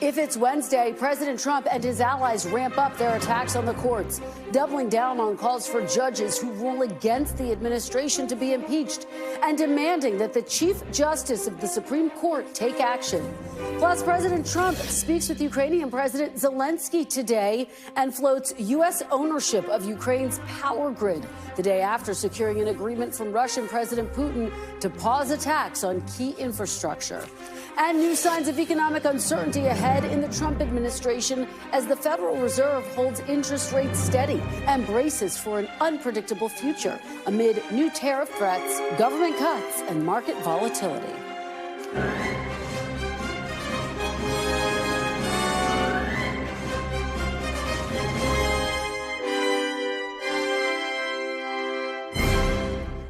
If it's Wednesday, President Trump and his allies ramp up their attacks on the courts, doubling down on calls for judges who rule against the administration to be impeached and demanding that the Chief Justice of the Supreme Court take action. Plus, President Trump speaks with Ukrainian President Zelenskyy today and floats U.S. ownership of Ukraine's power grid the day after securing an agreement from Russian President Putin to pause attacks on key infrastructure. And new signs of economic uncertainty ahead in the Trump administration as the Federal Reserve holds interest rates steady and braces for an unpredictable future amid new tariff threats, government cuts, and market volatility.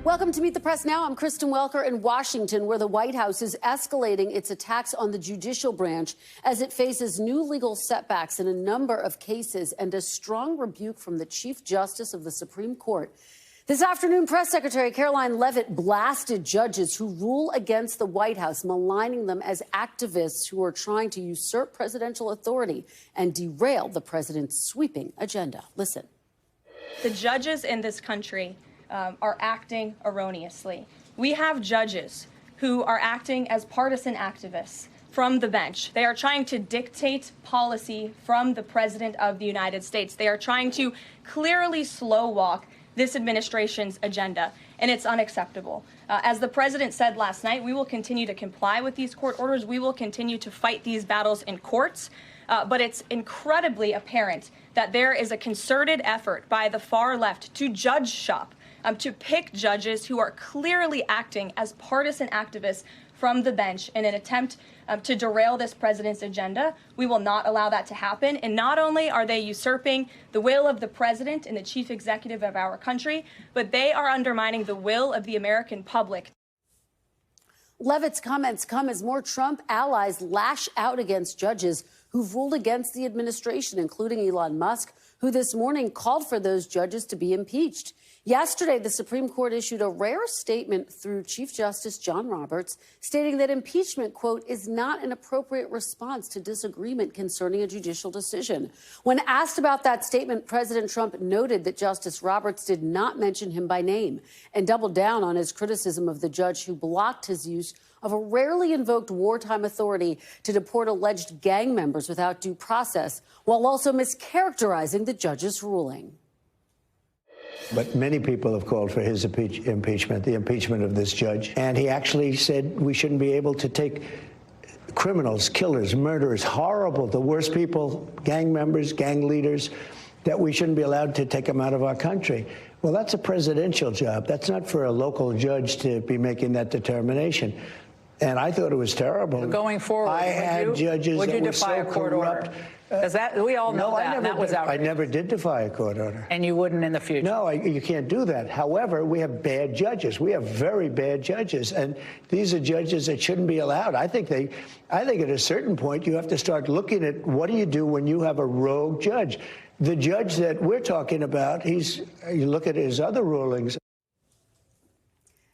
Welcome to Meet the Press Now. I'm Kristen Welker in Washington, where the White House is escalating its attacks on the judicial branch as it faces new legal setbacks in a number of cases and a strong rebuke from the Chief Justice of the Supreme Court. This afternoon, Press Secretary Caroline Leavitt blasted judges who rule against the White House, maligning them as activists who are trying to usurp presidential authority and derail the president's sweeping agenda. Listen. The judges in this country are acting erroneously. We have judges who are acting as partisan activists from the bench. They are trying to dictate policy from the President of the United States. They are trying to clearly slow walk this administration's agenda, and it's unacceptable. As the President said last night, we will continue to comply with these court orders. We will continue to fight these battles in courts. But it's incredibly apparent that there is a concerted effort by the far left to judge shop, to pick judges who are clearly acting as partisan activists from the bench in an attempt to derail this president's agenda. We will not allow that to happen. And not only are they usurping the will of the president and the chief executive of our country, but they are undermining the will of the American public. Leavitt's comments come as more Trump allies lash out against judges who've ruled against the administration, including Elon Musk, who this morning called for those judges to be impeached. Yesterday, the Supreme Court issued a rare statement through Chief Justice John Roberts, stating that impeachment, quote, is not an appropriate response to disagreement concerning a judicial decision. When asked about that statement, President Trump noted that Justice Roberts did not mention him by name and doubled down on his criticism of the judge who blocked his use of a rarely invoked wartime authority to deport alleged gang members without due process, while also mischaracterizing the judge's ruling. But many people have called for his impeachment, the impeachment of this judge. And he actually said we shouldn't be able to take criminals, killers, murderers, horrible, the worst people, gang members, gang leaders, that we shouldn't be allowed to take them out of our country. Well, that's a presidential job. That's not for a local judge to be making that determination. And I thought it was terrible. Going forward, I had judges would you that were defy so a court corrupt. order? Because that we all know that was outrageous. I never did defy a court order. And you wouldn't in the future? No, you can't do that. However, we have bad judges. We have very bad judges, and these are judges that shouldn't be allowed. I think at a certain point you have to start looking at what do you do when you have a rogue judge. The judge that we're talking about, you look at his other rulings.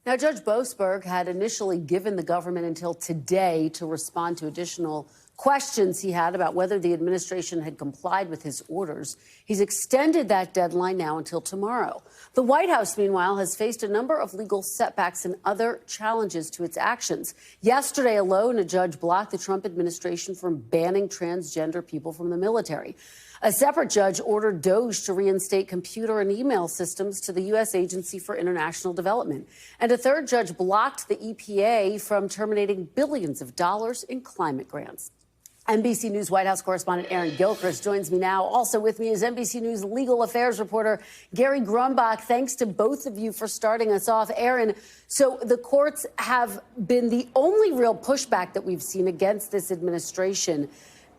Now, Judge Boasberg had initially given the government until today to respond to additional questions he had about whether the administration had complied with his orders. He's extended that deadline now until tomorrow. The White House, meanwhile, has faced a number of legal setbacks and other challenges to its actions. Yesterday alone, a judge blocked the Trump administration from banning transgender people from the military. A separate judge ordered DOJ to reinstate computer and email systems to the U.S. Agency for International Development. And a third judge blocked the EPA from terminating billions of dollars in climate grants. NBC News White House correspondent Aaron Gilchrist joins me now. Also with me is NBC News legal affairs reporter Gary Grumbach. Thanks to both of you for starting us off. Aaron, so the courts have been the only real pushback that we've seen against this administration.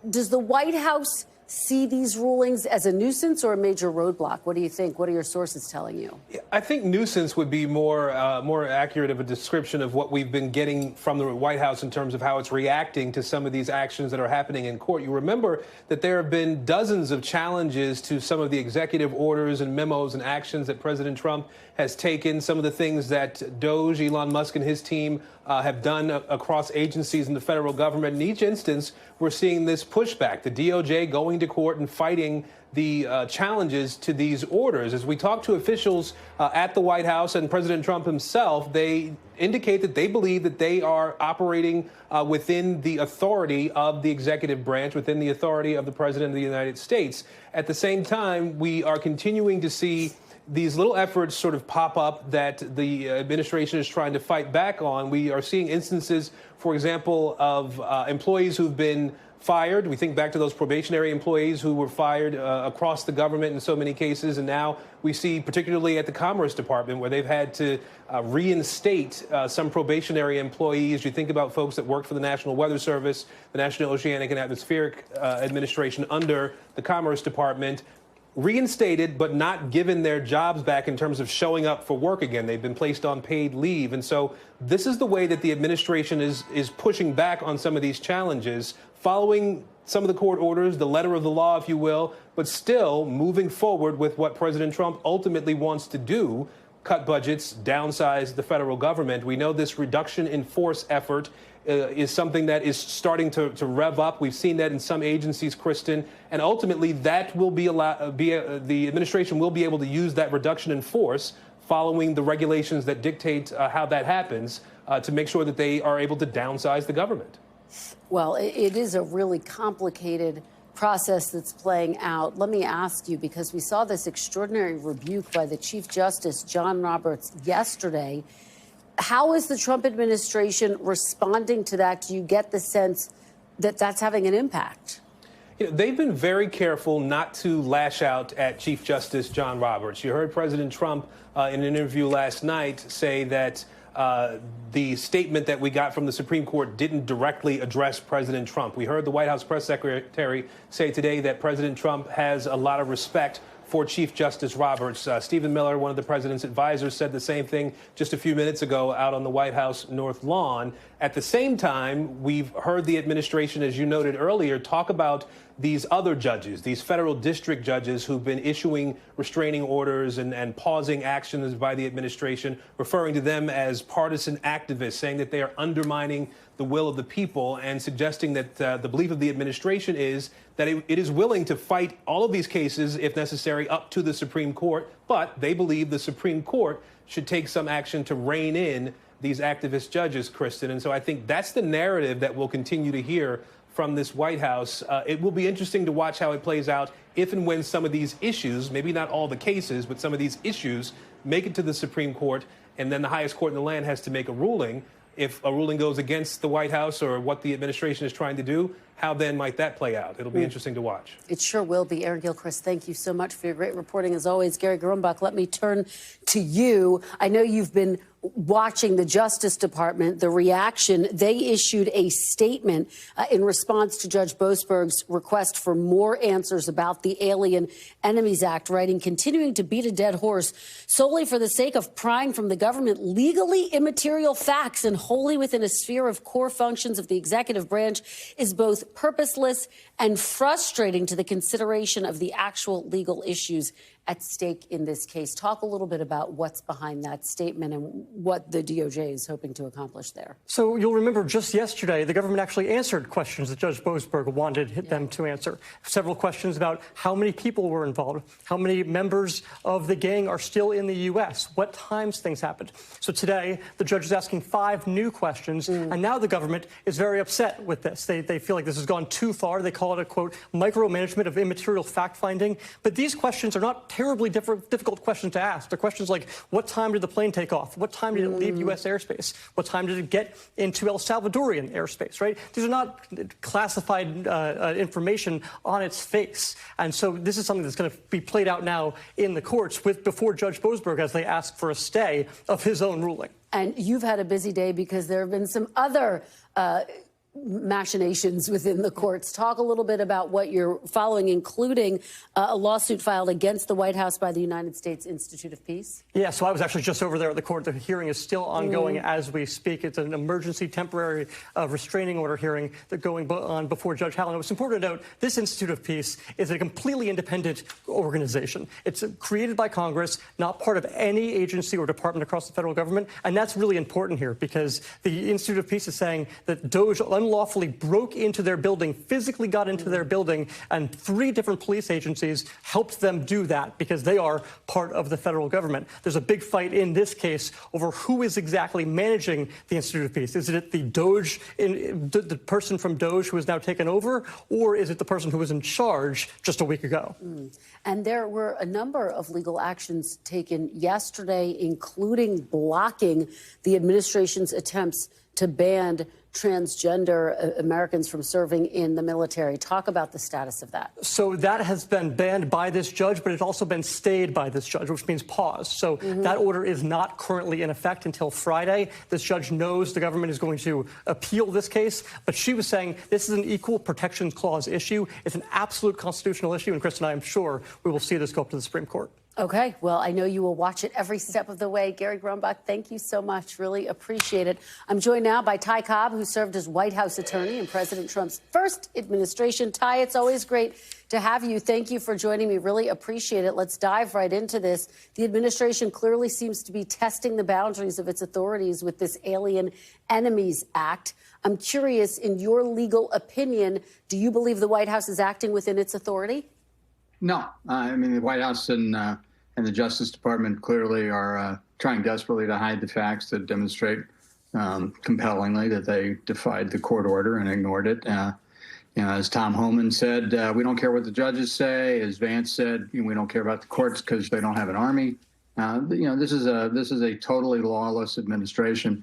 Does the White House see these rulings as a nuisance or a major roadblock? What do you think? What are your sources telling you? I think nuisance would be more accurate of a description of what we've been getting from the White House in terms of how it's reacting to some of these actions that are happening in court. You remember that there have been dozens of challenges to some of the executive orders and memos and actions that President Trump has taken, some of the things that DOJ, Elon Musk and his team have done across agencies in the federal government. In each instance, we're seeing this pushback, the DOJ going to court and fighting the challenges to these orders. As we talk to officials at the White House and President Trump himself, they indicate that they believe that they are operating within the authority of the executive branch, within the authority of the President of the United States. At the same time, we are continuing to see these little efforts sort of pop up that the administration is trying to fight back on. We are seeing instances, for example, of employees who've been fired. We think back to those probationary employees who were fired across the government in so many cases. And now we see, particularly at the Commerce Department, where they've had to reinstate some probationary employees. You think about folks that worked for the National Weather Service, the National Oceanic and Atmospheric Administration under the Commerce Department, reinstated but not given their jobs back in terms of showing up for work again. They've been placed on paid leave. And so this is the way that the administration is pushing back on some of these challenges, following some of the court orders, the letter of the law, if you will, but still moving forward with what President Trump ultimately wants to do: cut budgets, downsize the federal government. We know this reduction in force effort is something that is starting to rev up. We've seen that in some agencies, Kristen, and ultimately that will the administration will be able to use that reduction in force following the regulations that dictate how that happens to make sure that they are able to downsize the government. Well, it is a really complicated process that's playing out. Let me ask you, because we saw this extraordinary rebuke by the Chief Justice, John Roberts, yesterday. How is the Trump administration responding to that? Do you get the sense that that's having an impact? You know, they've been very careful not to lash out at Chief Justice John Roberts. You heard President Trump in an interview last night say that the statement that we got from the Supreme Court didn't directly address President Trump. We heard the White House press secretary say today that President Trump has a lot of respect for Chief Justice Roberts. Stephen Miller, one of the president's advisors, said the same thing just a few minutes ago out on the White House North Lawn. At the same time, we've heard the administration, as you noted earlier, talk about these other judges, these federal district judges who've been issuing restraining orders and pausing actions by the administration, referring to them as partisan activists, saying that they are undermining the will of the people, and suggesting that the belief of the administration is that it is willing to fight all of these cases, if necessary, up to the Supreme Court. But they believe the Supreme Court should take some action to rein in these activist judges, Kristen. And so I think that's the narrative that we'll continue to hear from this White House. It will be interesting to watch how it plays out if and when some of these issues, maybe not all the cases, but some of these issues make it to the Supreme Court, and then the highest court in the land has to make a ruling. If a ruling goes against the White House or what the administration is trying to do, how then might that play out? It'll be interesting to watch. It sure will be. Aaron Gilchrist, thank you so much for your great reporting as always. Gary Grumbach, let me turn to you. I know you've been watching the Justice Department, the reaction. They issued a statement in response to Judge Boasberg's request for more answers about the Alien Enemies Act, writing, continuing to beat a dead horse solely for the sake of prying from the government legally immaterial facts and wholly within a sphere of core functions of the executive branch is both purposeless and frustrating to the consideration of the actual legal issues at stake in this case. Talk a little bit about what's behind that statement and what the DOJ is hoping to accomplish there. So you'll remember just yesterday, the government actually answered questions that Judge Boasberg wanted them to answer. Several questions about how many people were involved, how many members of the gang are still in the U.S., what times things happened. So today, the judge is asking 5 new questions, and now the government is very upset with this. They feel like this has gone too far. They call it a, quote, micromanagement of immaterial fact-finding. But these questions are not terribly difficult questions to ask. They're questions like, what time did the plane take off? What time did it leave U.S. airspace? What time did it get into El Salvadorian airspace, right? These are not classified information on its face. And so this is something that's going to be played out now in the courts before Judge Boasberg as they ask for a stay of his own ruling. And you've had a busy day because there have been some other machinations within the courts. Talk a little bit about what you're following, including a lawsuit filed against the White House by the United States Institute of Peace. Yeah, so I was actually just over there at the court. The hearing is still ongoing as we speak. It's an emergency temporary restraining order hearing that's going on before Judge Hallen. It's important to note this Institute of Peace is a completely independent organization. It's created by Congress, not part of any agency or department across the federal government. And that's really important here because the Institute of Peace is saying that DOJ unlawfully broke into their building, physically got into their building, and 3 different police agencies helped them do that because they are part of the federal government. There's a big fight in this case over who is exactly managing the Institute of Peace. Is it the DOJ, the person from DOJ who has now taken over, or is it the person who was in charge just a week ago? And there were a number of legal actions taken yesterday, including blocking the administration's attempts to ban transgender Americans from serving in the military. Talk about the status of that. So that has been banned by this judge, but it's also been stayed by this judge, which means paused. So that order is not currently in effect until Friday. This judge knows the government is going to appeal this case, but she was saying this is an equal protection clause issue. It's an absolute constitutional issue, and Chris and I am sure we will see this go up to the Supreme Court. Okay, well, I know you will watch it every step of the way. Gary Grumbach, thank you so much. Really appreciate it. I'm joined now by Tai Cobb, who served as White House attorney in President Trump's first administration. Tai, it's always great to have you. Thank you for joining me. Really appreciate it. Let's dive right into this. The administration clearly seems to be testing the boundaries of its authorities with this Alien Enemies Act. I'm curious, in your legal opinion, do you believe the White House is acting within its authority? No, I mean, the White House and the Justice Department clearly are trying desperately to hide the facts that demonstrate compellingly that they defied the court order and ignored it. As Tom Homan said, we don't care what the judges say. As Vance said, we don't care about the courts because they don't have an army. This is a totally lawless administration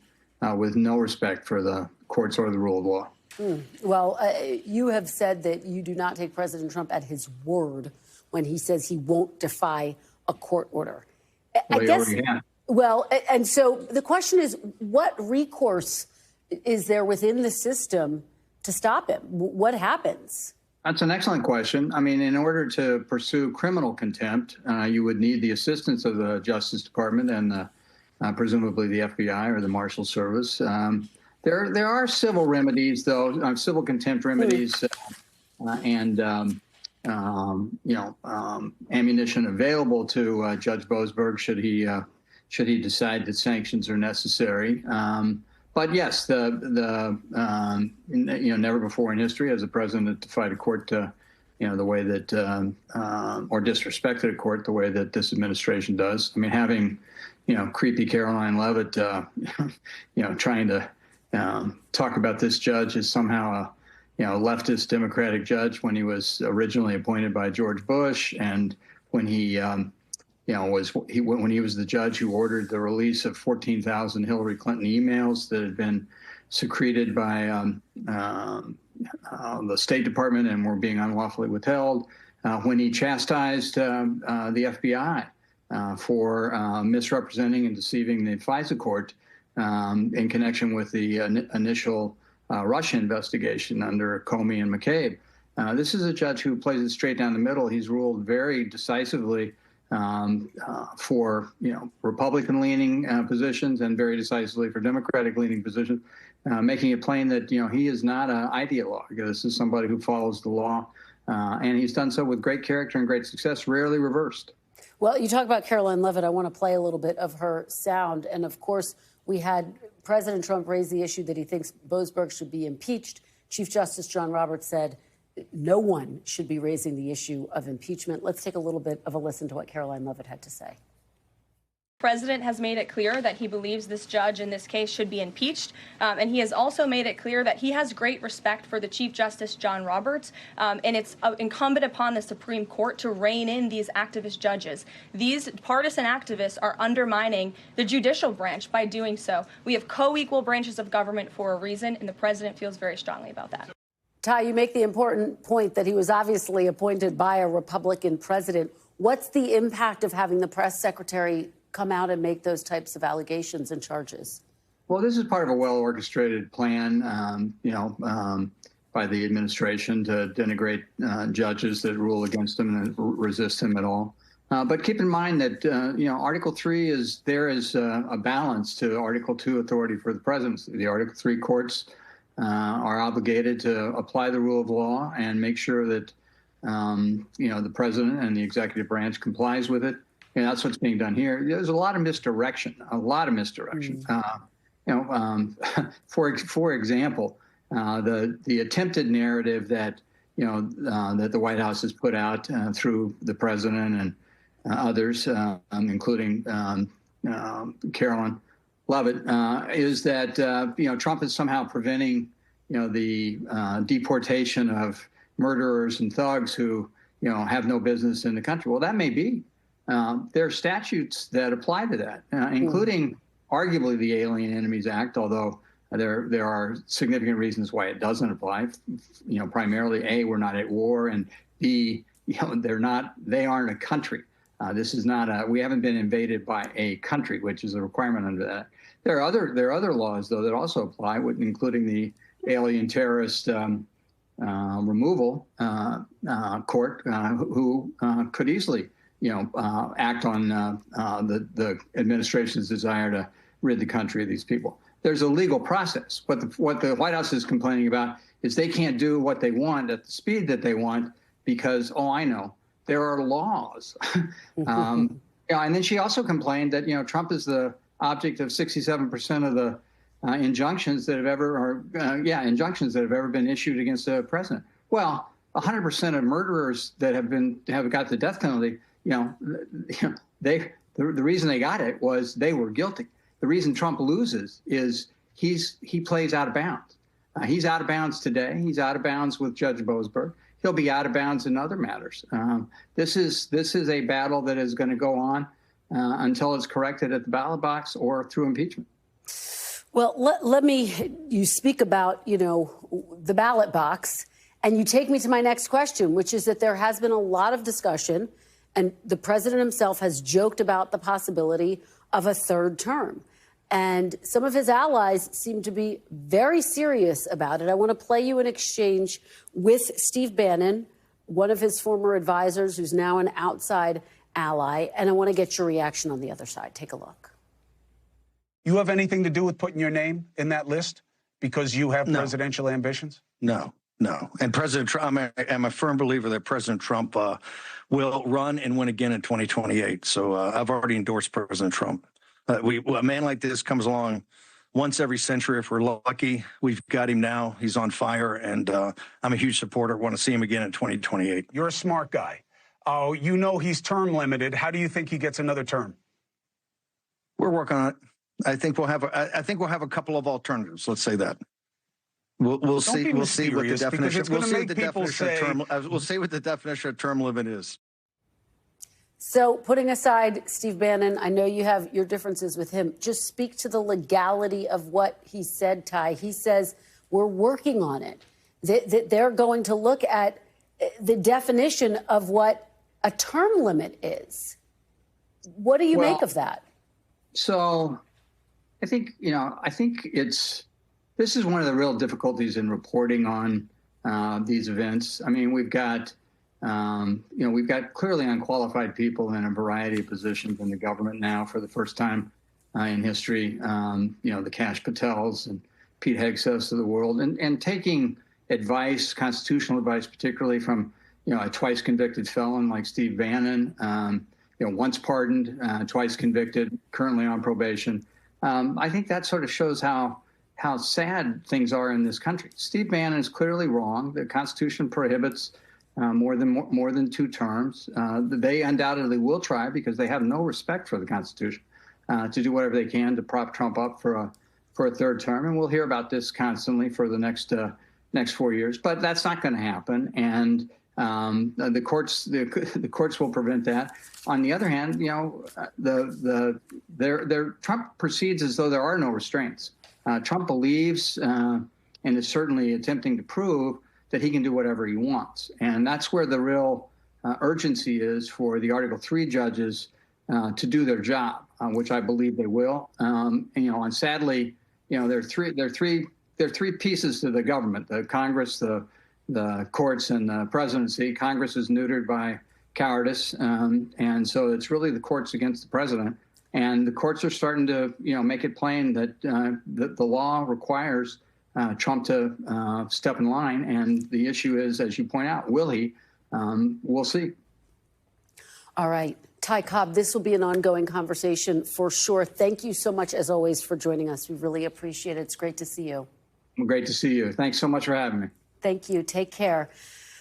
with no respect for the courts or the rule of law. Well, you have said that you do not take President Trump at his word when he says he won't defy a court order. And so the question is, what recourse is there within the system to stop him? What happens? That's an excellent question. I mean, in order to pursue criminal contempt, you would need the assistance of the Justice Department and presumably the FBI or the Marshal Service. There are civil remedies, though, civil contempt remedies and ammunition available to Judge Boasberg should he decide that sanctions are necessary. But yes, never before in history has a president defied a court, the way that or disrespected a court the way that this administration does. I mean, having creepy Caroline Leavitt, trying to talk about this judge as somehow a leftist Democratic judge when he was originally appointed by George Bush, and when he when he was the judge who ordered the release of 14,000 Hillary Clinton emails that had been secreted by the State Department and were being unlawfully withheld, when he chastised the FBI for misrepresenting and deceiving the FISA court in connection with the initial Russia investigation under Comey and McCabe. This is a judge who plays it straight down the middle. He's ruled very decisively for Republican-leaning positions and very decisively for Democratic-leaning positions, making it plain that he is not an ideologue. This is somebody who follows the law, and he's done so with great character and great success, rarely reversed. Well, you talk about Caroline Leavitt. I want to play a little bit of her sound, and of course, we had President Trump raise the issue that he thinks Boasberg should be impeached. Chief Justice John Roberts said no one should be raising the issue of impeachment. Let's take a little bit of a listen to what Caroline Leavitt had to say. The president has made it clear that he believes this judge in this case should be impeached, and he has also made it clear that he has great respect for the Chief Justice John Roberts, and it's incumbent upon the Supreme Court to rein in these activist judges. These partisan activists are undermining the judicial branch by doing so. We have co-equal branches of government for a reason, and the president feels very strongly about that. Tai, you make the important point that he was obviously appointed by a Republican president. What's the impact of having the press secretary come out and make those types of allegations and charges? Well, this is part of a well-orchestrated plan, by the administration to denigrate judges that rule against them and resist them at all. But keep in mind that, Article 3 is there as a balance to Article 2 authority for the presidency. The Article 3 courts are obligated to apply the rule of law and make sure that, the president and the executive branch complies with it. And that's what's being done here. There's a lot of misdirection, For example, the attempted narrative that, that the White House has put out through the president and others, including Carolyn Lovett, is that, Trump is somehow preventing, the deportation of murderers and thugs who, have no business in the country. Well, that may be. There are statutes that apply to that, including arguably the Alien Enemies Act, although there are significant reasons why it doesn't apply. Primarily, A, we're not at war, and B, they aren't a country. This is not we haven't been invaded by a country, which is a requirement under that. There are other laws, though, that also apply, including the Alien Terrorist Removal Court, who could easily, act on the administration's desire to rid the country of these people. There's a legal process. But what the White House is complaining about is they can't do what they want at the speed that they want because, there are laws. And then she also complained that, Trump is the object of 67% of the injunctions that have ever been issued against the president. Well, 100% of murderers that have got the death penalty, the reason they got it was they were guilty. The reason Trump loses is he plays out of bounds. He's out of bounds today. He's out of bounds with Judge Boasberg. He'll be out of bounds in other matters. This is a battle that is going to go on until it's corrected at the ballot box or through impeachment. Well, you speak about, the ballot box, and you take me to my next question, which is that there has been a lot of discussion, and the president himself has joked about the possibility of a third term. And some of his allies seem to be very serious about it. I want to play you an exchange with Steve Bannon, one of his former advisors, who's now an outside ally. And I want to get your reaction on the other side. Take a look. You have anything to do with putting your name in that list because you have presidential ambitions? No. And President Trump, I'm a firm believer that President Trump will run and win again in 2028. So I've already endorsed President Trump. A man like this comes along once every century if we're lucky. We've got him now. He's on fire, and I'm a huge supporter. Want to see him again in 2028. You're a smart guy. Oh, he's term limited. How do you think he gets another term? We're working on it. I think we'll have a couple of alternatives. Let's say that. We'll see. We'll see what the definition. We'll see what the definition of term limit is. So putting aside Steve Bannon, I know you have your differences with him. Just speak to the legality of what he said, Tai. He says, we're working on it. They're going to look at the definition of what a term limit is. What do you make of that? So I think, this is one of the real difficulties in reporting on these events. I mean, we've got clearly unqualified people in a variety of positions in the government now for the first time in history. The Kash Patels and Pete Hegseths of the world, and taking advice, constitutional advice, particularly from a twice convicted felon like Steve Bannon, once pardoned, twice convicted, currently on probation. I think that sort of shows how sad things are in this country. Steve Bannon is clearly wrong. The Constitution prohibits more than 2 terms. They undoubtedly will try, because they have no respect for the Constitution, to do whatever they can to prop Trump up for a 3rd term. And we'll hear about this constantly for the next 4 years. But that's not going to happen, and the courts will prevent that. On the other hand, Trump proceeds as though there are no restraints. Trump believes, and is certainly attempting to prove, that he can do whatever he wants. And that's where the real urgency is for the Article 3 judges to do their job, which I believe they will. And sadly, there are three pieces to the government: the Congress, the courts, and the presidency. Congress is neutered by cowardice, and so it's really the courts against the president. And the courts are starting to, make it plain that the law requires Trump to step in line. And the issue is, as you point out, will he? We'll see. All right. Tai Cobb, this will be an ongoing conversation for sure. Thank you so much, as always, for joining us. We really appreciate it. It's great to see you. Great to see you. Thanks so much for having me. Thank you. Take care.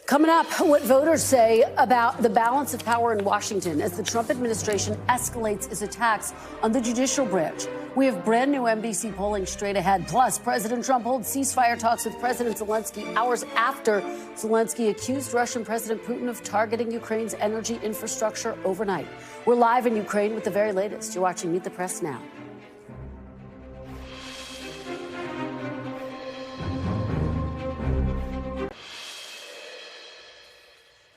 Coming up, what voters say about the balance of power in Washington as the Trump administration escalates its attacks on the judicial branch. We have brand new NBC polling straight ahead. Plus, President Trump holds ceasefire talks with President Zelenskyy hours after Zelenskyy accused Russian President Putin of targeting Ukraine's energy infrastructure overnight. We're live in Ukraine with the very latest. You're watching Meet the Press now.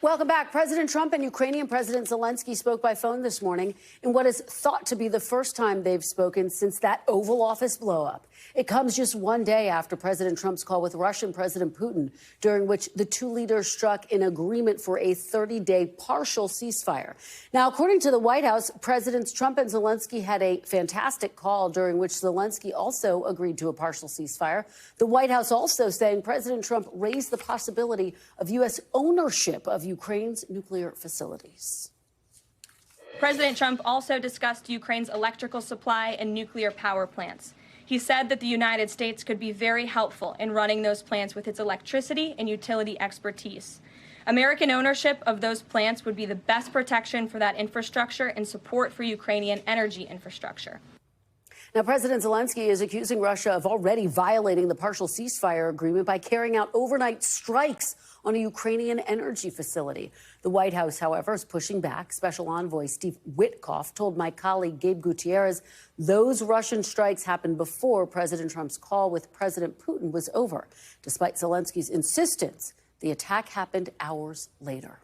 Welcome back. President Trump and Ukrainian President Zelenskyy spoke by phone this morning in what is thought to be the first time they've spoken since that Oval Office blowup. It comes just one day after President Trump's call with Russian President Putin, during which the two leaders struck an agreement for a 30-day partial ceasefire. Now, according to the White House, Presidents Trump and Zelenskyy had a fantastic call during which Zelenskyy also agreed to a partial ceasefire. The White House also saying President Trump raised the possibility of U.S. ownership of Ukraine's nuclear facilities. President Trump also discussed Ukraine's electrical supply and nuclear power plants. He said that the United States could be very helpful in running those plants with its electricity and utility expertise. American ownership of those plants would be the best protection for that infrastructure and support for Ukrainian energy infrastructure. Now, President Zelenskyy is accusing Russia of already violating the partial ceasefire agreement by carrying out overnight strikes on a Ukrainian energy facility. The White House, however, is pushing back. Special Envoy Steve Witkoff told my colleague Gabe Gutierrez those Russian strikes happened before President Trump's call with President Putin was over. Despite Zelenskyy's insistence, the attack happened hours later.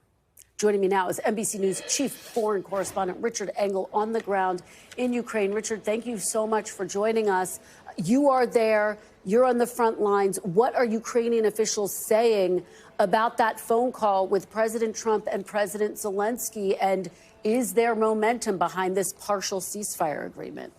Joining me now is NBC News chief foreign correspondent Richard Engel on the ground in Ukraine. Richard, thank you so much for joining us. You are there. You're on the front lines. What are Ukrainian officials saying about that phone call with President Trump and President Zelenskyy? And is there momentum behind this partial ceasefire agreement?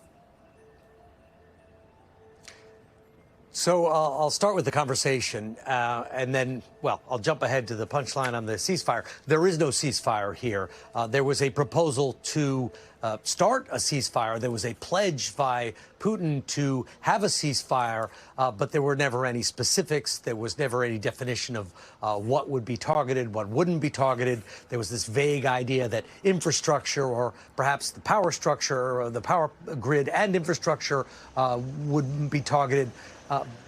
So I'll start with the conversation and then, well, I'll jump ahead to the punchline on the ceasefire. There is no ceasefire here. There was a proposal to start a ceasefire. There was a pledge by Putin to have a ceasefire, but there were never any specifics. There was never any definition of what would be targeted, what wouldn't be targeted. There was this vague idea that infrastructure, or perhaps the power structure, or the power grid and infrastructure would be targeted.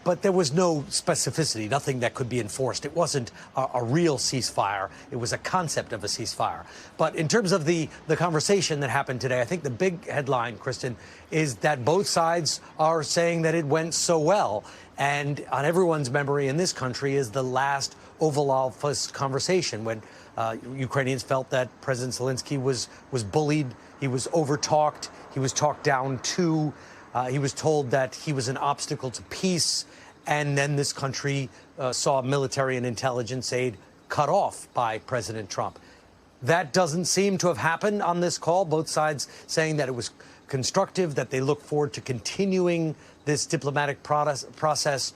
But there was no specificity, nothing that could be enforced. It wasn't a real ceasefire. It was a concept of a ceasefire. But in terms of the conversation that happened today, I think the big headline, Kristen, is that both sides are saying that it went so well. And on everyone's memory in this country is the last Oval Office conversation when Ukrainians felt that President Zelenskyy was bullied, he was overtalked, he was talked down to. He was told that he was an obstacle to peace, and then this country saw military and intelligence aid cut off by President Trump. That doesn't seem to have happened on this call, both sides saying that it was constructive, that they look forward to continuing this diplomatic process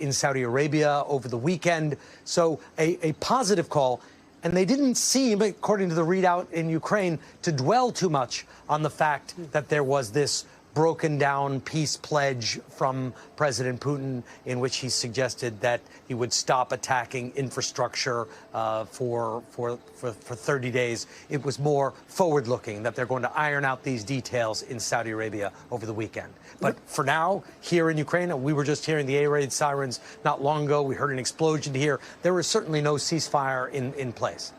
in Saudi Arabia over the weekend. So a positive call. And they didn't seem, according to the readout in Ukraine, to dwell too much on the fact that there was this broken down peace pledge from President Putin in which he suggested that he would stop attacking infrastructure for 30 days. It was more forward looking that they're going to iron out these details in Saudi Arabia over the weekend. But for now, here in Ukraine, we were just hearing the air raid sirens not long ago. We heard an explosion here. There is certainly no ceasefire in place.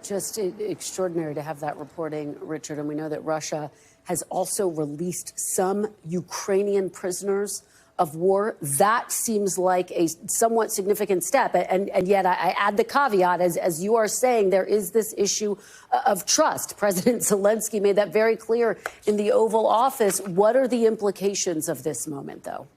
Just extraordinary to have that reporting, Richard. And we know that Russia has also released some Ukrainian prisoners of war. That seems like a somewhat significant step. And yet I add the caveat, as you are saying, there is this issue of trust. President Zelenskyy made that very clear in the Oval Office. What are the implications of this moment, though?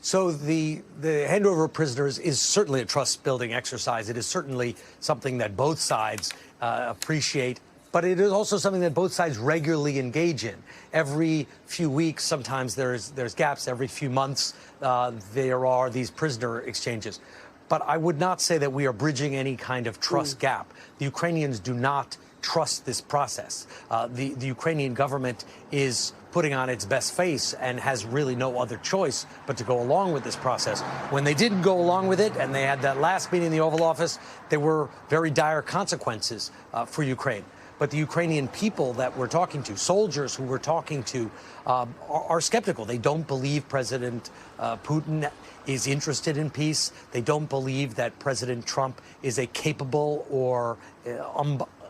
So the handover of prisoners is certainly a trust-building exercise. It is certainly something that both sides appreciate, but it is also something that both sides regularly engage in. Every few weeks, sometimes there's gaps. Every few months, there are these prisoner exchanges. But I would not say that we are bridging any kind of trust gap. The Ukrainians do not trust this process. The Ukrainian government is putting on its best face and has really no other choice but to go along with this process. When they didn't go along with it and they had that last meeting in the Oval Office, there were very dire consequences for Ukraine. But the Ukrainian people that we're talking to, soldiers who we're talking to, are skeptical. They don't believe President Putin is interested in peace. They don't believe that President Trump is a capable or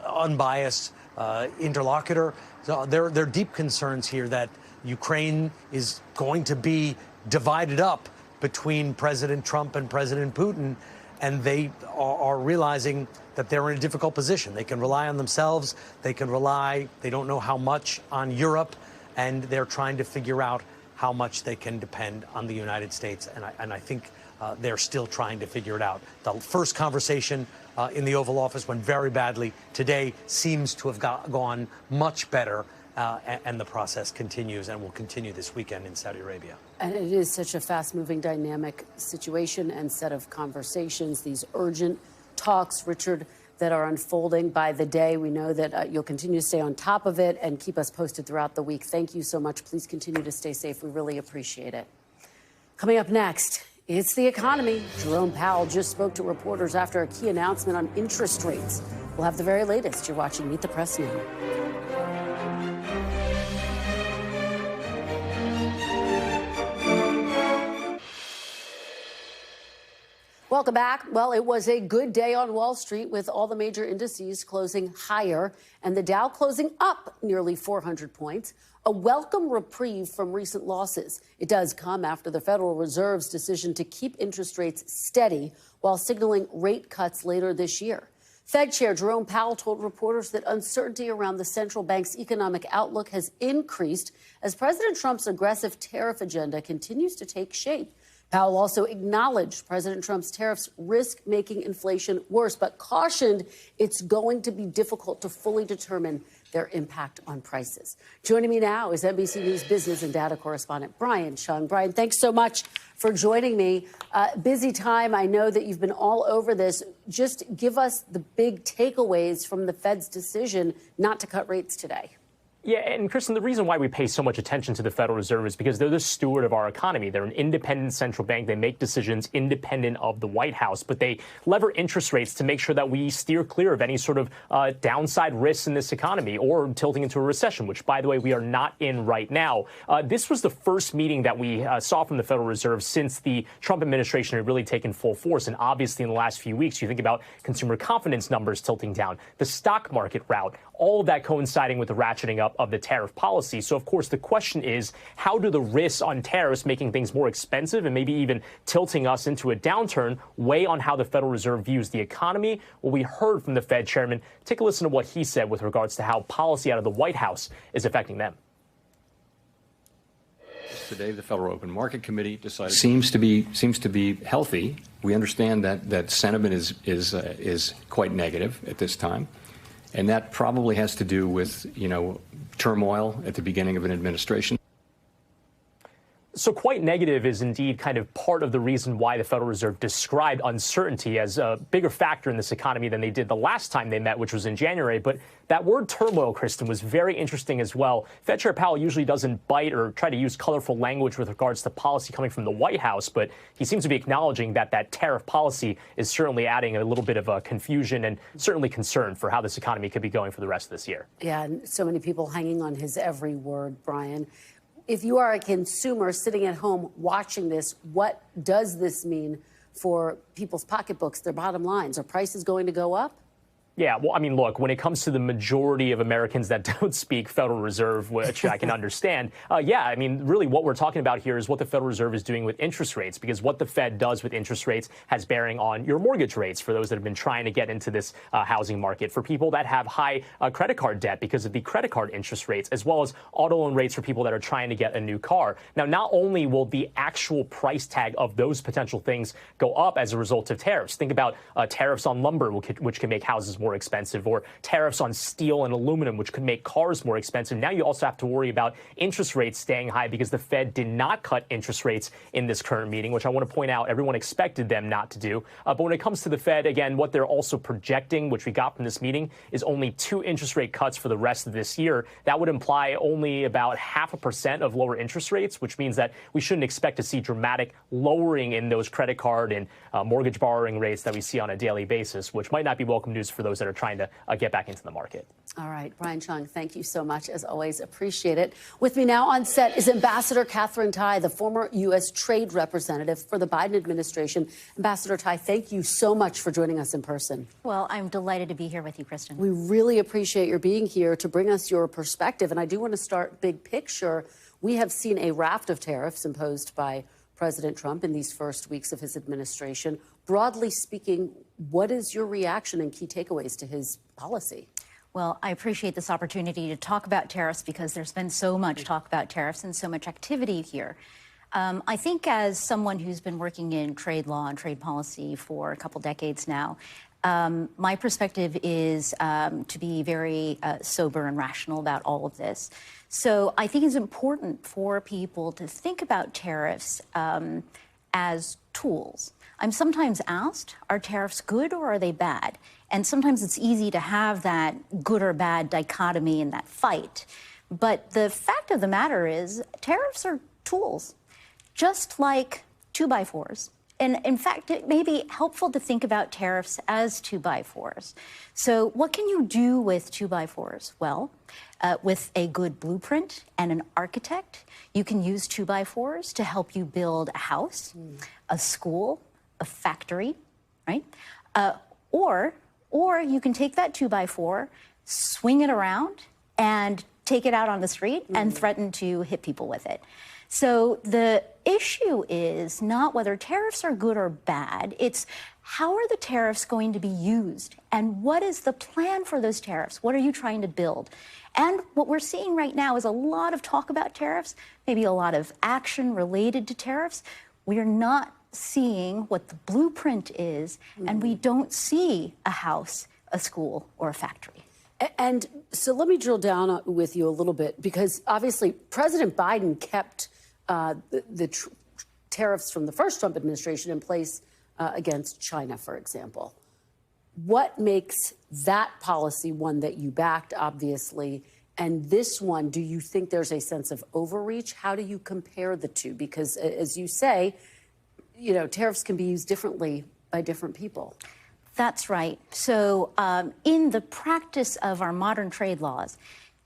unbiased interlocutor. So there are deep concerns here that Ukraine is going to be divided up between President Trump and President Putin, and they are realizing that they're in a difficult position. They can rely on themselves. They don't know how much on Europe, and they're trying to figure out how much they can depend on the United States. And I think they're still trying to figure it out. The first conversation in the Oval Office went very badly. Today seems to have gone much better, and the process continues and will continue this weekend in Saudi Arabia. And it is such a fast-moving, dynamic situation and set of conversations, these urgent talks, Richard, that are unfolding by the day. We know that you'll continue to stay on top of it and keep us posted throughout the week. Thank you so much. Please continue to stay safe. We really appreciate it. Coming up next, it's the economy. Jerome Powell just spoke to reporters after a key announcement on interest rates. We'll have the very latest. You're watching Meet the Press now. Welcome back. Well, it was a good day on Wall Street with all the major indices closing higher and the Dow closing up nearly 400 points. A welcome reprieve from recent losses. It does come after the Federal Reserve's decision to keep interest rates steady while signaling rate cuts later this year. Fed Chair Jerome Powell told reporters that uncertainty around the central bank's economic outlook has increased as President Trump's aggressive tariff agenda continues to take shape. Powell also acknowledged President Trump's tariffs risk making inflation worse, but cautioned it's going to be difficult to fully determine their impact on prices. Joining me now is NBC News business and data correspondent Brian Chung. Brian, thanks so much for joining me. Busy time. I know that you've been all over this. Just give us the big takeaways from the Fed's decision not to cut rates today. Yeah, and Kristen, the reason why we pay so much attention to the Federal Reserve is because they're the steward of our economy. They're an independent central bank. They make decisions independent of the White House, but they lever interest rates to make sure that we steer clear of any sort of downside risks in this economy or tilting into a recession, which, by the way, we are not in right now. This was the first meeting that we saw from the Federal Reserve since the Trump administration had really taken full force. And obviously, in the last few weeks, you think about consumer confidence numbers tilting down, the stock market rout, all of that coinciding with the ratcheting up of the tariff policy. So, of course, the question is, how do the risks on tariffs making things more expensive and maybe even tilting us into a downturn weigh on how the Federal Reserve views the economy? Well, we heard from the Fed chairman. Take a listen to what he said with regards to how policy out of the White House is affecting them. Today, the Federal Open Market Committee decided seems to be healthy. We understand that sentiment is quite negative at this time. And that probably has to do with, turmoil at the beginning of an administration. So quite negative is indeed kind of part of the reason why the Federal Reserve described uncertainty as a bigger factor in this economy than they did the last time they met, which was in January. But that word turmoil, Kristen, was very interesting as well. Fed Chair Powell usually doesn't bite or try to use colorful language with regards to policy coming from the White House, but he seems to be acknowledging that that tariff policy is certainly adding a little bit of confusion and certainly concern for how this economy could be going for the rest of this year. Yeah, and so many people hanging on his every word, Brian. If you are a consumer sitting at home watching this, what does this mean for people's pocketbooks, their bottom lines? Are prices going to go up? Yeah, well, I mean, look, when it comes to the majority of Americans that don't speak Federal Reserve, which I can understand, yeah, I mean, really what we're talking about here is what the Federal Reserve is doing with interest rates, because what the Fed does with interest rates has bearing on your mortgage rates for those that have been trying to get into this housing market, for people that have high credit card debt because of the credit card interest rates, as well as auto loan rates for people that are trying to get a new car. Now, not only will the actual price tag of those potential things go up as a result of tariffs. Think about tariffs on lumber, which can make houses more expensive, or tariffs on steel and aluminum, which could make cars more expensive. Now you also have to worry about interest rates staying high because the Fed did not cut interest rates in this current meeting, which I want to point out everyone expected them not to do. But when it comes to the Fed, again, what they're also projecting, which we got from this meeting, is only 2 interest rate cuts for the rest of this year. That would imply only about 0.5% of lower interest rates, which means that we shouldn't expect to see dramatic lowering in those credit card and mortgage borrowing rates that we see on a daily basis, which might not be welcome news for those that are trying to get back into the market. All right, Brian Chung, thank you so much. As always, appreciate it. With me now on set is Ambassador Katherine Tai, the former U.S. Trade Representative for the Biden administration. Ambassador Tai, thank you so much for joining us in person. Well, I'm delighted to be here with you, Kristen. We really appreciate your being here to bring us your perspective. And I do want to start big picture. We have seen a raft of tariffs imposed by President Trump in these first weeks of his administration. Broadly speaking, what is your reaction and key takeaways to his policy? Well, I appreciate this opportunity to talk about tariffs because there's been so much talk about tariffs and so much activity here. I think as someone who's been working in trade law and trade policy for a couple decades now, my perspective is to be very sober and rational about all of this. So I think it's important for people to think about tariffs as tools. I'm sometimes asked, are tariffs good or are they bad? And sometimes it's easy to have that good or bad dichotomy in that fight. But the fact of the matter is, tariffs are tools, just like 2x4s. And in fact, it may be helpful to think about tariffs as 2x4s. So what can you do with 2x4s? Well, with a good blueprint and an architect, you can use 2x4s to help you build a house, a school, a factory, right? Or you can take that 2x4, swing it around, and take it out on the street and threaten to hit people with it. So the issue is not whether tariffs are good or bad. It's how are the tariffs going to be used? And what is the plan for those tariffs? What are you trying to build? And what we're seeing right now is a lot of talk about tariffs, maybe a lot of action related to tariffs. We are not seeing what the blueprint is, and we don't see a house, a school, or a factory. And so let me drill down with you a little bit, because obviously President Biden kept the tariffs from the first Trump administration in place against China, for example. What makes that policy one that you backed, obviously, and this one, do you think there's a sense of overreach? How do you compare the two? Because as you say, you know, tariffs can be used differently by different people. That's right. So in the practice of our modern trade laws,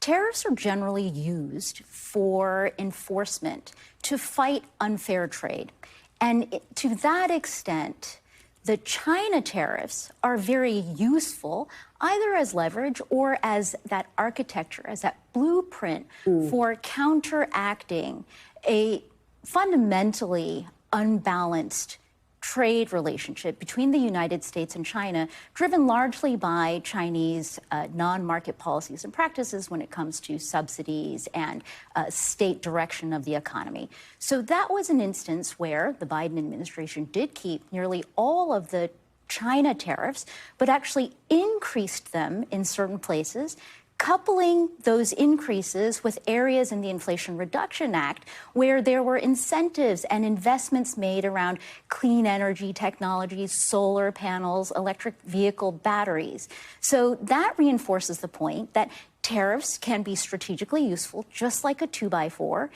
tariffs are generally used for enforcement to fight unfair trade. And to that extent, the China tariffs are very useful, either as leverage or as that architecture, as that blueprint for counteracting a fundamentally unbalanced trade relationship between the United States and China, driven largely by Chinese non-market policies and practices when it comes to subsidies and state direction of the economy. So that was an instance where the Biden administration did keep nearly all of the China tariffs, but actually increased them in certain places, coupling those increases with areas in the Inflation Reduction Act where there were incentives and investments made around clean energy technologies, solar panels, electric vehicle batteries. So that reinforces the point that tariffs can be strategically useful, just like a 2x4,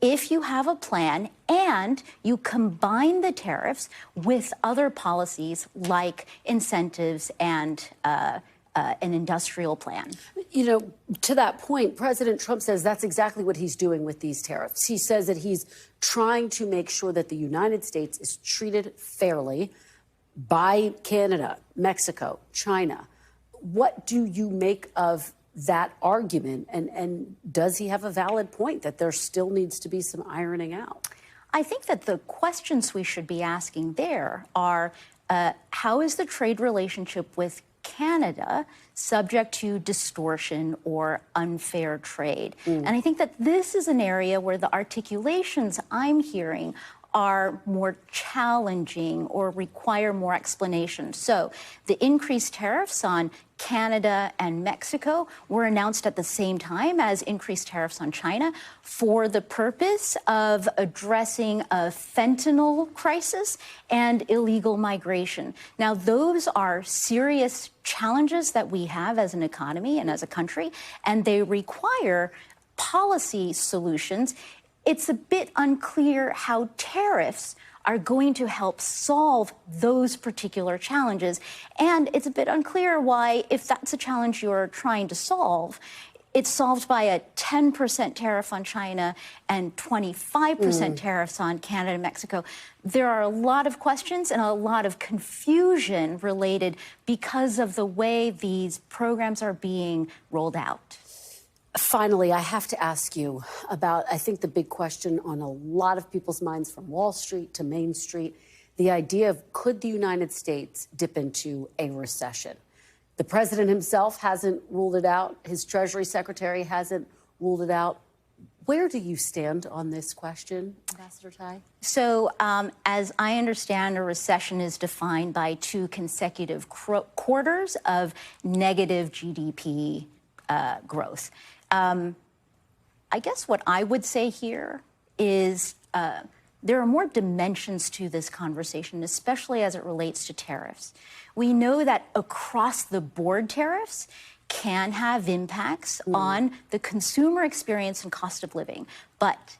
if you have a plan and you combine the tariffs with other policies like incentives and an industrial plan. You know, to that point, President Trump says that's exactly what he's doing with these tariffs. He says that he's trying to make sure that the United States is treated fairly by Canada, Mexico, China. What do you make of that argument? And does he have a valid point that there still needs to be some ironing out? I think that the questions we should be asking there are, how is the trade relationship with Canada subject to distortion or unfair trade? And I think that this is an area where the articulations I'm hearing are more challenging or require more explanation. So the increased tariffs on Canada and Mexico were announced at the same time as increased tariffs on China for the purpose of addressing a fentanyl crisis and illegal migration. Now, those are serious challenges that we have as an economy and as a country, and they require policy solutions. It's a bit unclear how tariffs are going to help solve those particular challenges. And it's a bit unclear why, if that's a challenge you're trying to solve, it's solved by a 10% tariff on China and 25% tariffs on Canada and Mexico. There are a lot of questions and a lot of confusion related because of the way these programs are being rolled out. Finally, I have to ask you about, I think, the big question on a lot of people's minds from Wall Street to Main Street, the idea of could the United States dip into a recession? The president himself hasn't ruled it out. His Treasury Secretary hasn't ruled it out. Where do you stand on this question, Ambassador Tai? So, as I understand, a recession is defined by 2 consecutive quarters of negative GDP growth. I guess what I would say here is there are more dimensions to this conversation, especially as it relates to tariffs. We know that across-the-board tariffs can have impacts on the consumer experience and cost of living. But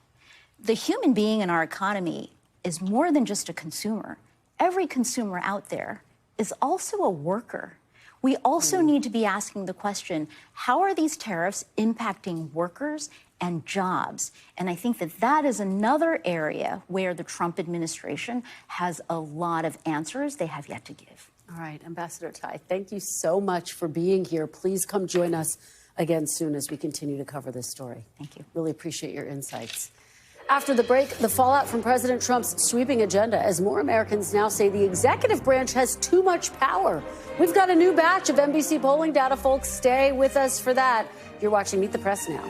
the human being in our economy is more than just a consumer. Every consumer out there is also a worker. We also need to be asking the question, how are these tariffs impacting workers and jobs? And I think that that is another area where the Trump administration has a lot of answers they have yet to give. All right, Ambassador Tai, thank you so much for being here. Please come join us again soon as we continue to cover this story. Thank you. Really appreciate your insights. After the break, the fallout from President Trump's sweeping agenda as more Americans now say the executive branch has too much power. We've got a new batch of NBC polling data, folks. Stay with us for that. You're watching Meet the Press now.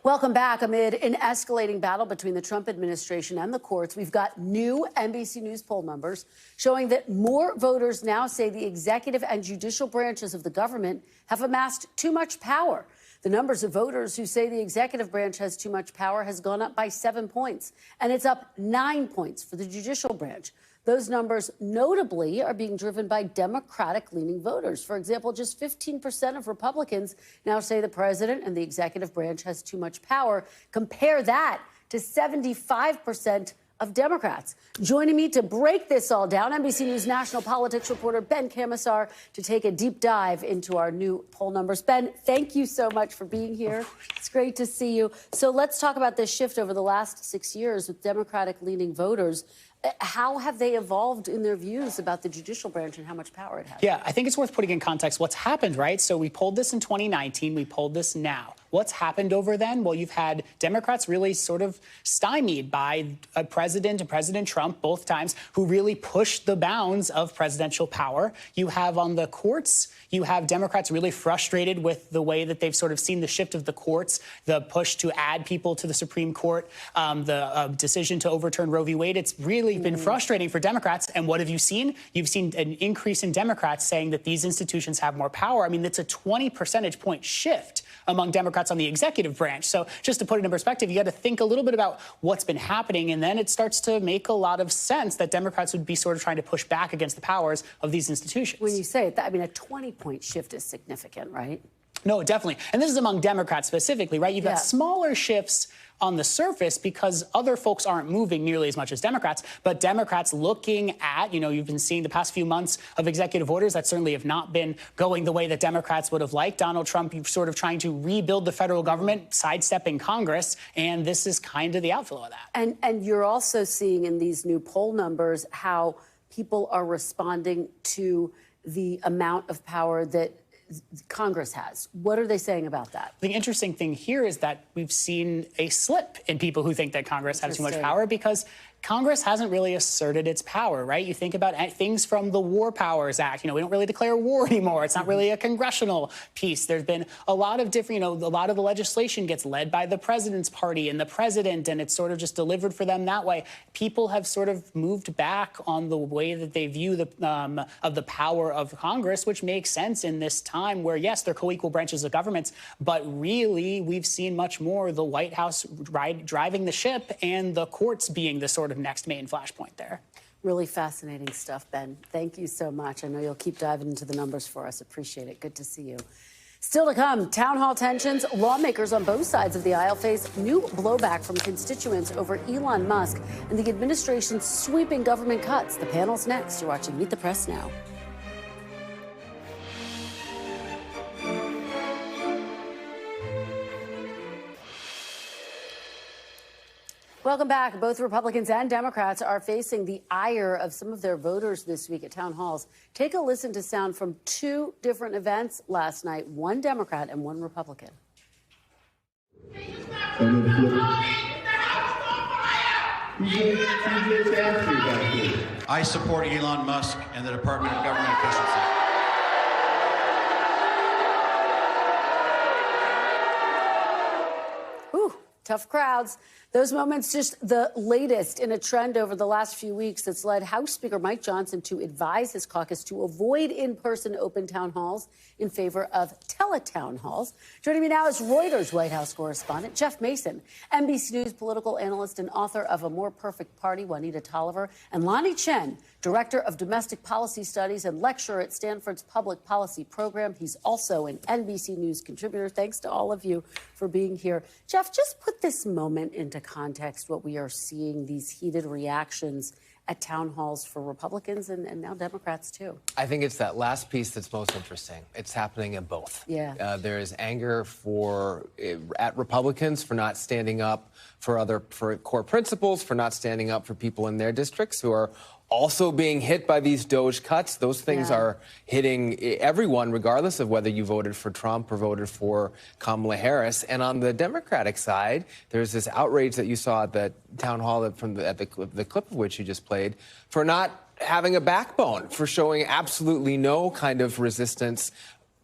Welcome back. Amid an escalating battle between the Trump administration and the courts, we've got new NBC News poll numbers showing that more voters now say the executive and judicial branches of the government have amassed too much power. The numbers of voters who say the executive branch has too much power has gone up by 7 points, and it's up 9 points for the judicial branch. Those numbers notably are being driven by Democratic-leaning voters. For example, just 15% of Republicans now say the president and the executive branch has too much power. Compare that to 75% of Democrats. Joining me to break this all down, NBC News national politics reporter Ben Camisar to take a deep dive into our new poll numbers. Ben, thank you so much for being here. It's great to see you. So let's talk about this shift over the last 6 years with Democratic-leaning voters. How have they evolved in their views about the judicial branch and how much power it has? Yeah, I think it's worth putting in context what's happened, right? So we polled this in 2019. We polled this now. What's happened over then? Well, you've had Democrats really sort of stymied by a president and President Trump both times who really pushed the bounds of presidential power. You have on the courts, you have Democrats really frustrated with the way that they've sort of seen the shift of the courts, the push to add people to the Supreme Court, the decision to overturn Roe v. Wade. It's really been frustrating for Democrats. And what have you seen? You've seen an increase in Democrats saying that these institutions have more power. I mean, it's a 20 percentage point shift among Democrats on the executive branch. So just to put it in perspective, you got to think a little bit about what's been happening. And then it starts to make a lot of sense that Democrats would be sort of trying to push back against the powers of these institutions. When you say it, I mean, a 20-point shift is significant, right? No, definitely. And this is among Democrats specifically, right? You've got smaller shifts on the surface because other folks aren't moving nearly as much as Democrats. But Democrats looking at, you've been seeing the past few months of executive orders that certainly have not been going the way that Democrats would have liked. Donald Trump sort of trying to rebuild the federal government, sidestepping Congress. And this is kind of the outflow of that. And you're also seeing in these new poll numbers how people are responding to the amount of power that Congress has. What are they saying about that? The interesting thing here is that we've seen a slip in people who think that Congress has too much power because Congress hasn't really asserted its power, right? You think about things from the War Powers Act. We don't really declare war anymore. It's not really a congressional piece. There's been a lot of different, a lot of the legislation gets led by the president's party and the president, and it's sort of just delivered for them that way. People have sort of moved back on the way that they view the power of Congress, which makes sense in this time where, yes, they're co-equal branches of governments, but really we've seen much more the White House driving the ship and the courts being the sort of next main flashpoint there. Really fascinating stuff, Ben. Thank you so much. I know you'll keep diving into the numbers for us. Appreciate it. Good to see you. Still to come, town hall tensions. Lawmakers on both sides of the aisle face new blowback from constituents over Elon Musk and the administration's sweeping government cuts. The panel's next. You're watching Meet the Press now. Welcome back. Both Republicans and Democrats are facing the ire of some of their voters this week at town halls. Take a listen to sound from two different events last night, one Democrat and one Republican. I support Elon Musk and the Department of Government Efficiency. Tough crowds. Those moments just the latest in a trend over the last few weeks that's led House Speaker Mike Johnson to advise his caucus to avoid in-person open town halls in favor of teletown halls. Joining me now is Reuters White House correspondent Jeff Mason, NBC News political analyst and author of A More Perfect Party, Juanita Tolliver, and Lonnie Chen, director of domestic policy studies and lecturer at Stanford's Public Policy Program. He's also an NBC News contributor. Thanks to all of you for being here. Jeff, just put this moment into context, what we are seeing, these heated reactions at town halls for Republicans and now Democrats, too. I think it's that last piece that's most interesting. It's happening in both. Yeah. There is anger at Republicans for not standing up for core principles, for not standing up for people in their districts who are also being hit by these DOGE cuts. Those things are hitting everyone, regardless of whether you voted for Trump or voted for Kamala Harris. And on the Democratic side, there's this outrage that you saw at the town hall at the clip of which you just played for not having a backbone, for showing absolutely no kind of resistance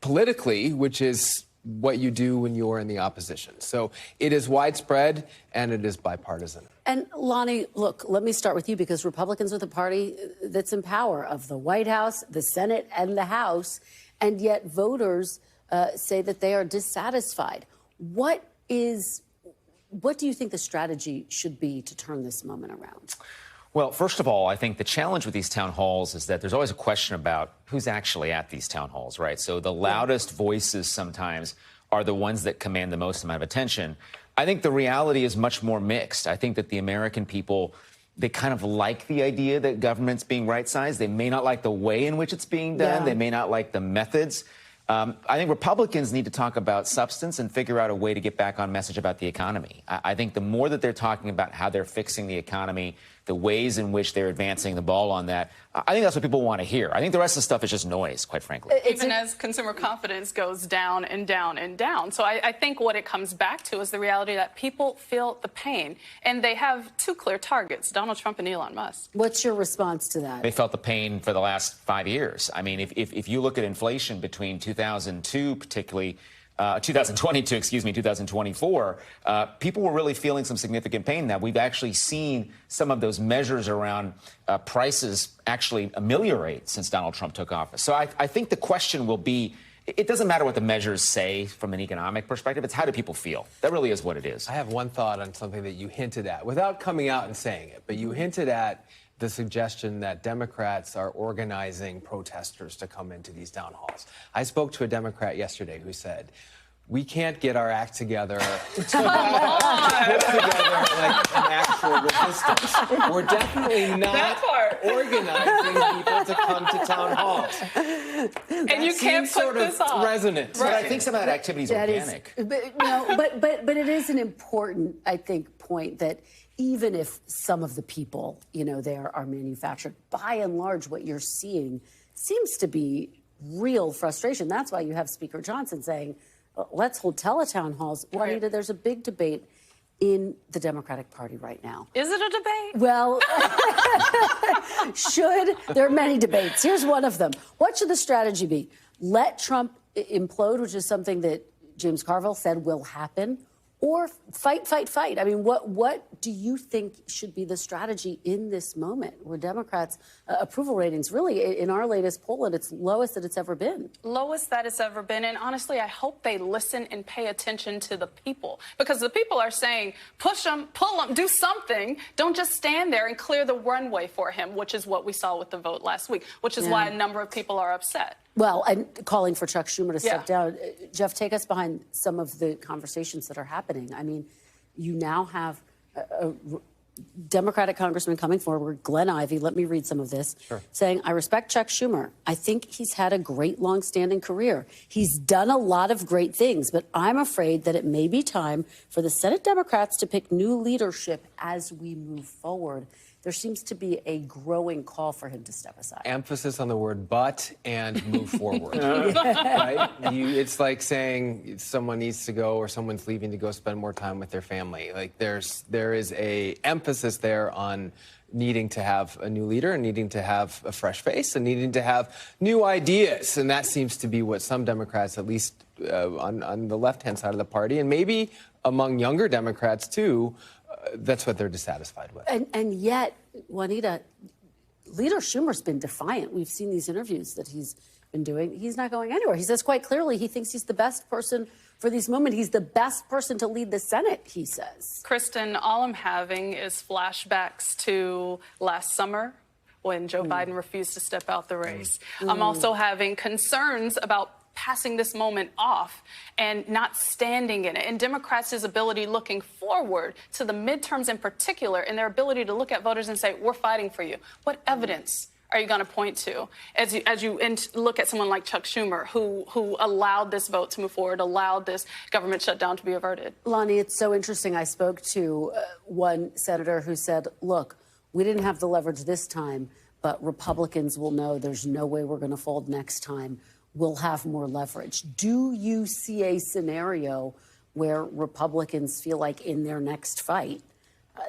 politically, which is what you do when you're in the opposition. So it is widespread and it is bipartisan. And Lonnie, look, let me start with you because Republicans are the party that's in power of the White House, the Senate, and the House. And yet voters say that they are dissatisfied. What do you think the strategy should be to turn this moment around? Well, first of all, I think the challenge with these town halls is that there's always a question about who's actually at these town halls, right? So the loudest voices sometimes are the ones that command the most amount of attention. I think the reality is much more mixed. I think that the American people, they kind of like the idea that government's being right-sized. They may not like the way in which it's being done. They may not like the methods. I think Republicans need to talk about substance and figure out a way to get back on message about the economy. I think the more that they're talking about how they're fixing the economy, the ways in which they're advancing the ball on that, I think that's what people want to hear. I think the rest of the stuff is just noise, quite frankly. Even as consumer confidence goes down and down and down. So I think what it comes back to is the reality that people feel the pain. And they have two clear targets, Donald Trump and Elon Musk. What's your response to that? They felt the pain for the last 5 years. I mean, if you look at inflation between 2002, particularly 2022, 2024, people were really feeling some significant pain. Now, we've actually seen some of those measures around prices actually ameliorate since Donald Trump took office. So I think the question will be, it doesn't matter what the measures say from an economic perspective. It's how do people feel? That really is what it is. I have one thought on something that you hinted at, without coming out and saying it, but you hinted at the suggestion that Democrats are organizing protesters to come into these town halls. I spoke to a Democrat yesterday who said, we can't get our act together to put together like an actual resistance. We're definitely not organizing people to come to town halls. And you can't put this off. Resonant. But I think some of that activity is organic. But it is an important, I think, point that even if some of the people, there are manufactured, by and large, what you're seeing seems to be real frustration. That's why you have Speaker Johnson saying, let's hold teletown halls. Juanita, there's a big debate in the Democratic Party right now. Is it a debate? Well, there are many debates. Here's one of them. What should the strategy be? Let Trump implode, which is something that James Carville said will happen, or fight, fight, fight? I mean, what do you think should be the strategy in this moment where Democrats' approval ratings, really, in our latest poll, at its lowest that it's ever been? Lowest that it's ever been. And honestly, I hope they listen and pay attention to the people, because the people are saying, push him, pull him, do something. Don't just stand there and clear the runway for him, which is what we saw with the vote last week, which is why a number of people are upset. Well, and calling for Chuck Schumer to step down. Jeff, take us behind some of the conversations that are happening. I mean, you now have a Democratic congressman coming forward, Glenn Ivey, let me read some of this, saying, I respect Chuck Schumer. I think he's had a great long-standing career. He's done a lot of great things, but I'm afraid that it may be time for the Senate Democrats to pick new leadership as we move forward. There seems to be a growing call for him to step aside. Emphasis on the word but and move forward. Right? It's like saying someone needs to go or someone's leaving to go spend more time with their family. Like there is a emphasis there on needing to have a new leader and needing to have a fresh face and needing to have new ideas. And that seems to be what some Democrats, at least on the left-hand side of the party, and maybe among younger Democrats too, that's what they're dissatisfied with. And yet, Juanita, Leader Schumer's been defiant. We've seen these interviews that he's been doing. He's not going anywhere. He says quite clearly he thinks he's the best person for this moment. He's the best person to lead the Senate, he says. Kristen, all I'm having is flashbacks to last summer when Joe Biden refused to step out the race. I'm also having concerns about passing this moment off and not standing in it. And Democrats' ability looking forward to the midterms in particular, and their ability to look at voters and say, we're fighting for you. What evidence are you going to point to as you look at someone like Chuck Schumer, who allowed this vote to move forward, allowed this government shutdown to be averted? Lonnie, it's so interesting. I spoke to one senator who said, look, we didn't have the leverage this time, but Republicans will know there's no way we're going to fold next time. We'll have more leverage. Do you see a scenario where Republicans feel like in their next fight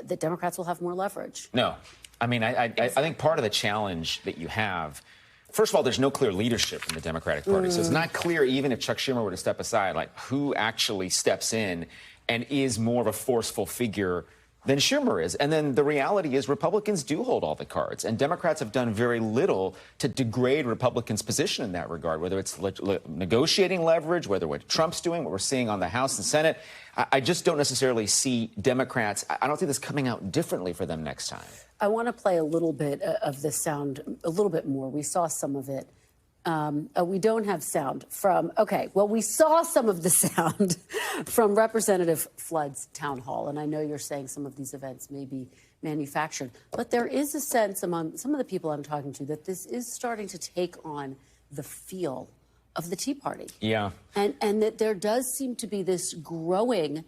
that Democrats will have more leverage? No. I mean, I think part of the challenge that you have, first of all, there's no clear leadership in the Democratic Party. So it's not clear, even if Chuck Schumer were to step aside, like who actually steps in and is more of a forceful figure than Schumer is. And then the reality is Republicans do hold all the cards, and Democrats have done very little to degrade Republicans' position in that regard, whether it's negotiating leverage, whether what Trump's doing, what we're seeing on the House and Senate. I just don't necessarily see Democrats. I don't see this coming out differently for them next time. I want to play a little bit of the sound, a little bit more. We saw some of it. We don't have sound from, we saw some of the sound from Representative Flood's town hall. And I know you're saying some of these events may be manufactured, but there is a sense among some of the people I'm talking to that this is starting to take on the feel of the Tea Party. Yeah. And that there does seem to be this growing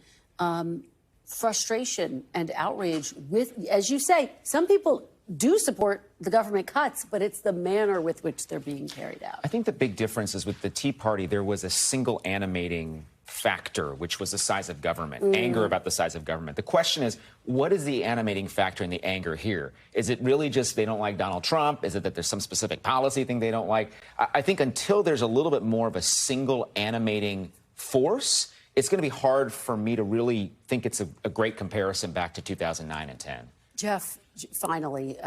frustration and outrage with, as you say, some people do support the government cuts, but it's the manner with which they're being carried out. I think the big difference is with the Tea Party, there was a single animating factor, which was the size of government, anger about the size of government. The question is, what is the animating factor in the anger here? Is it really just they don't like Donald Trump? Is it that there's some specific policy thing they don't like? I think until there's a little bit more of a single animating force, it's going to be hard for me to really think it's a great comparison back to 2009 and 10. Jeff, finally,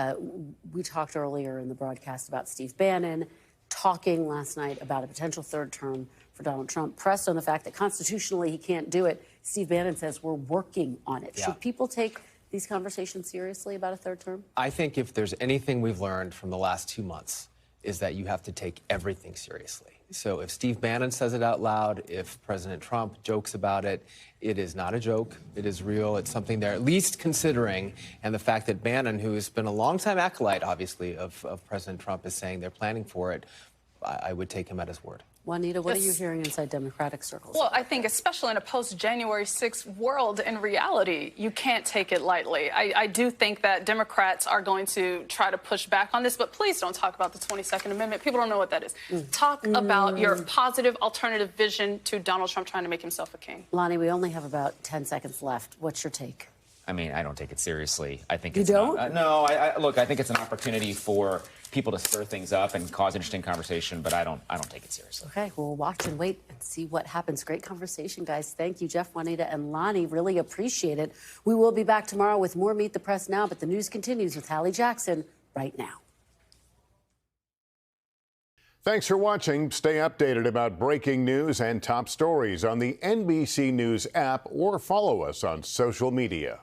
we talked earlier in the broadcast about Steve Bannon talking last night about a potential third term for Donald Trump, pressed on the fact that constitutionally he can't do it. Steve Bannon says we're working on it. Yeah. Should people take these conversations seriously about a third term? I think if there's anything we've learned from the last 2 months is that you have to take everything seriously. So if Steve Bannon says it out loud, if President Trump jokes about it, it is not a joke. It is real. It's something they're at least considering. And the fact that Bannon, who has been a longtime acolyte, obviously, of President Trump, is saying they're planning for it, I would take him at his word. Juanita, what are you hearing inside Democratic circles? Well, I think especially in a post-January 6th world, in reality, you can't take it lightly. I do think that Democrats are going to try to push back on this, but please don't talk about the 22nd Amendment. People don't know what that is. Talk about your positive alternative vision to Donald Trump trying to make himself a king. Lonnie, we only have about 10 seconds left. What's your take? I mean, I don't take it seriously. I think You it's don't? No, look, I think it's an opportunity for people to stir things up and cause interesting conversation, but I don't take it seriously. Okay, we'll watch and wait and see what happens. Great conversation, guys. Thank you, Jeff, Juanita, and Lonnie. Really appreciate it. We will be back tomorrow with more Meet the Press Now, but the news continues with Hallie Jackson right now. Thanks for watching. Stay updated about breaking news and top stories on the NBC News app or follow us on social media.